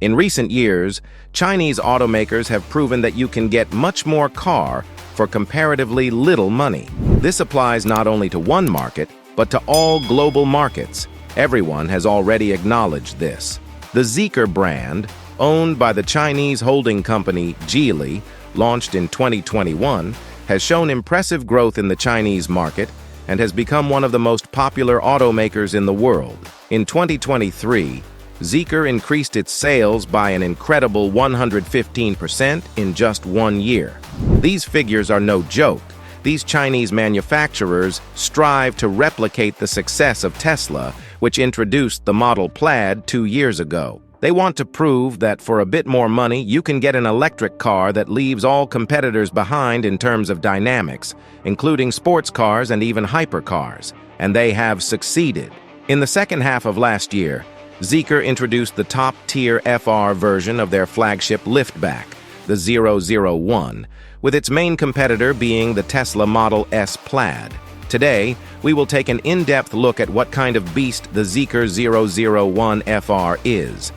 In recent years, Chinese automakers have proven that you can get much more car for comparatively little money. This applies not only to one market, but to all global markets. Everyone has already acknowledged this. The Zeekr brand, owned by the Chinese holding company Qilin, launched in 2021, has shown impressive growth in the Chinese market and has become one of the most popular automakers in the world. In 2023, Zeekr increased its sales by an incredible 115% in just 1 year. These figures are no joke. These Chinese manufacturers strive to replicate the success of Tesla, which introduced the Model Plaid 2 years ago. They want to prove that for a bit more money, you can get an electric car that leaves all competitors behind in terms of dynamics, including sports cars and even hypercars. And they have succeeded. In the second half of last year, Zeekr introduced the top-tier FR version of their flagship liftback, the 001, with its main competitor being the Tesla Model S Plaid. Today, we will take an in-depth look at what kind of beast the Zeekr 001 FR is.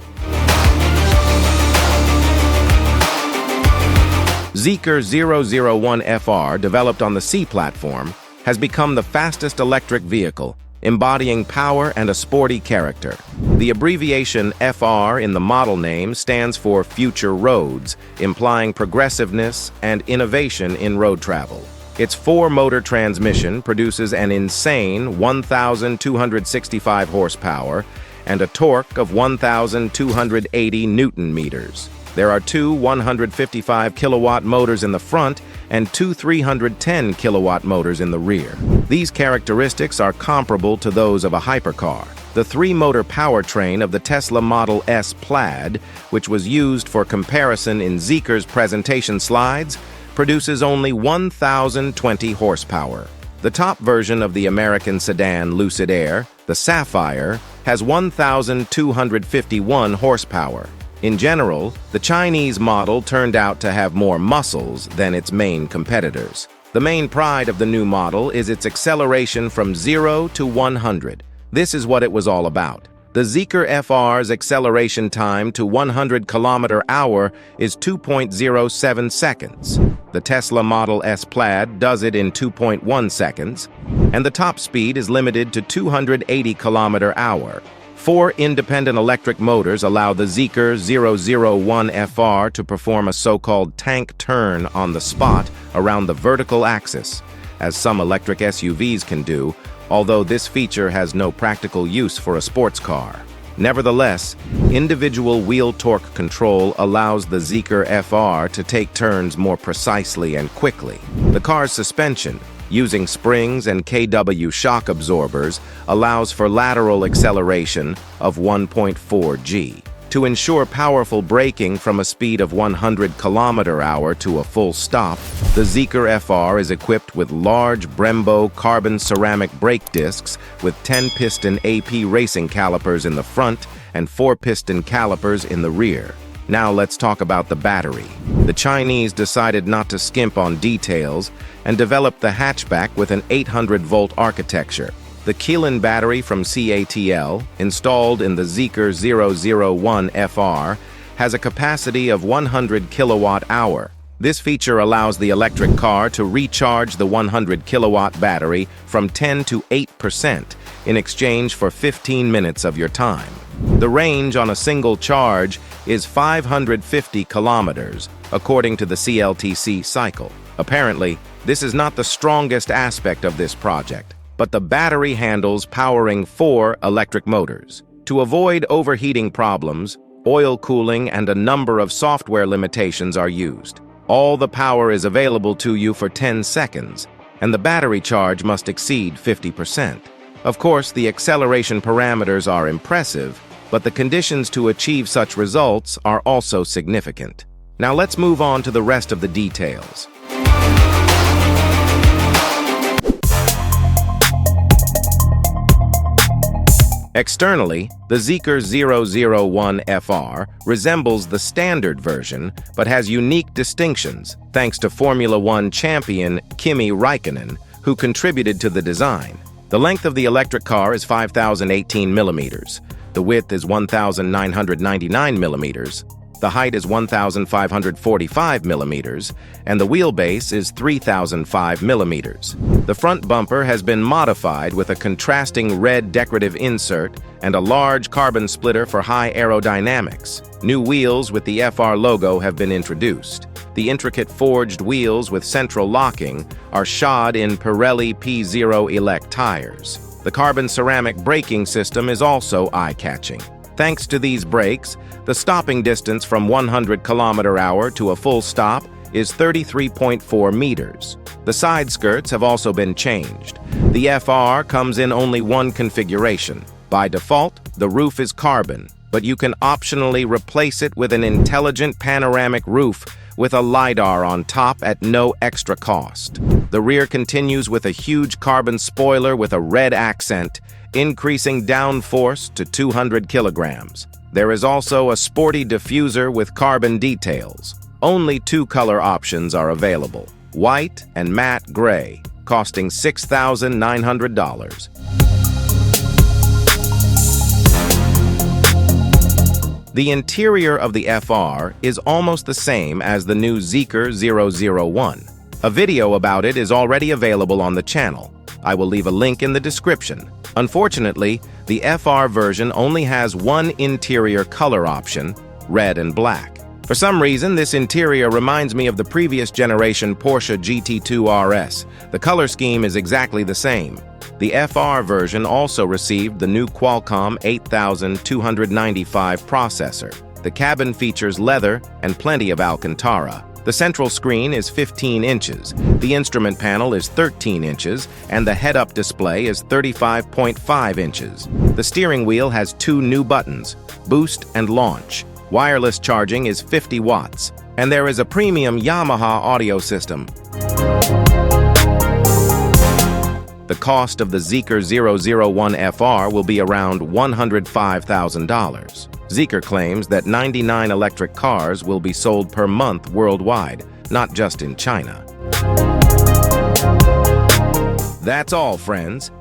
Zeekr 001 FR, developed on the C platform, has become the fastest electric vehicle, embodying power and a sporty character. The abbreviation FR in the model name stands for Future Roads, implying progressiveness and innovation in road travel. Its four-motor transmission produces an insane 1,265 horsepower and a torque of 1,280 newton-meters. There are two 155-kilowatt motors in the front and two 310-kilowatt motors in the rear. These characteristics are comparable to those of a hypercar. The three-motor powertrain of the Tesla Model S Plaid, which was used for comparison in Zeekr's presentation slides, produces only 1,020 horsepower. The top version of the American sedan Lucid Air, the Sapphire, has 1,251 horsepower. In general, the Chinese model turned out to have more muscles than its main competitors. The main pride of the new model is its acceleration from 0 to 100. This is what it was all about. The Zeekr FR's acceleration time to 100 km/h is 2.07 seconds. The Tesla Model S Plaid does it in 2.1 seconds, and the top speed is limited to 280 km/h. Four independent electric motors allow the Zeekr 001 FR to perform a so-called tank turn on the spot around the vertical axis, as some electric SUVs can do, although this feature has no practical use for a sports car. Nevertheless, individual wheel torque control allows the Zeekr FR to take turns more precisely and quickly. The car's suspension, using springs and kW shock absorbers, allows for lateral acceleration of 1.4 G. To ensure powerful braking from a speed of 100 km/h to a full stop, the Zeekr FR is equipped with large Brembo carbon ceramic brake discs with 10-piston AP racing calipers in the front and 4-piston calipers in the rear. Now let's talk about the battery. The Chinese decided not to skimp on details and developed the hatchback with an 800-volt architecture. The Qilin battery from CATL, installed in the Zeekr 001 FR, has a capacity of 100 kilowatt-hour. This feature allows the electric car to recharge the 100 kilowatt battery from 10 to 8% in exchange for 15 minutes of your time. The range on a single charge is 550 kilometers, according to the CLTC cycle. Apparently, this is not the strongest aspect of this project, but the battery handles powering 4 electric motors. To avoid overheating problems, oil cooling and a number of software limitations are used. All the power is available to you for 10 seconds, and the battery charge must exceed 50%. Of course, the acceleration parameters are impressive, but the conditions to achieve such results are also significant. Now let's move on to the rest of the details. Externally, the Zeekr 001 FR resembles the standard version, but has unique distinctions thanks to Formula One champion Kimi Räikkönen, who contributed to the design. The length of the electric car is 5,018 millimeters, The width is 1,999 millimeters, the height is 1,545 millimeters, and the wheelbase is 3,005 millimeters. The front bumper has been modified with a contrasting red decorative insert and a large carbon splitter for high aerodynamics. New wheels with the FR logo have been introduced. The intricate forged wheels with central locking are shod in Pirelli P0 Elect tires. The carbon ceramic braking system is also eye-catching. Thanks to these brakes, the stopping distance from 100 km/h to a full stop is 33.4 meters. The side skirts have also been changed. The FR comes in only one configuration. By default, the roof is carbon, but you can optionally replace it with an intelligent panoramic roof with a LiDAR on top at no extra cost. The rear continues with a huge carbon spoiler with a red accent, increasing downforce to 200 kilograms. There is also a sporty diffuser with carbon details. Only two color options are available, white and matte gray, costing $6,900. The interior of the FR is almost the same as the new Zeekr 001. A video about it is already available on the channel. I will leave a link in the description. Unfortunately, the FR version only has one interior color option, red and black. For some reason, this interior reminds me of the previous generation Porsche GT2 RS. The color scheme is exactly the same. The FR version also received the new Qualcomm 8295 processor. The cabin features leather and plenty of Alcantara. The central screen is 15 inches, the instrument panel is 13 inches, and the head-up display is 35.5 inches. The steering wheel has two new buttons, boost and launch. Wireless charging is 50 watts, and there is a premium Yamaha audio system. The cost of the Zeekr 001 FR will be around $105,000. Zeekr claims that 99 electric cars will be sold per month worldwide, not just in China. That's all, friends.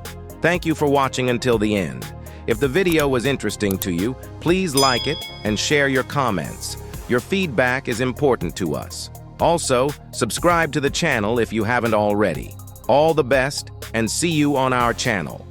Thank you for watching until the end. If the video was interesting to you, please like it and share your comments. Your feedback is important to us. Also, subscribe to the channel if you haven't already. All the best, and see you on our channel.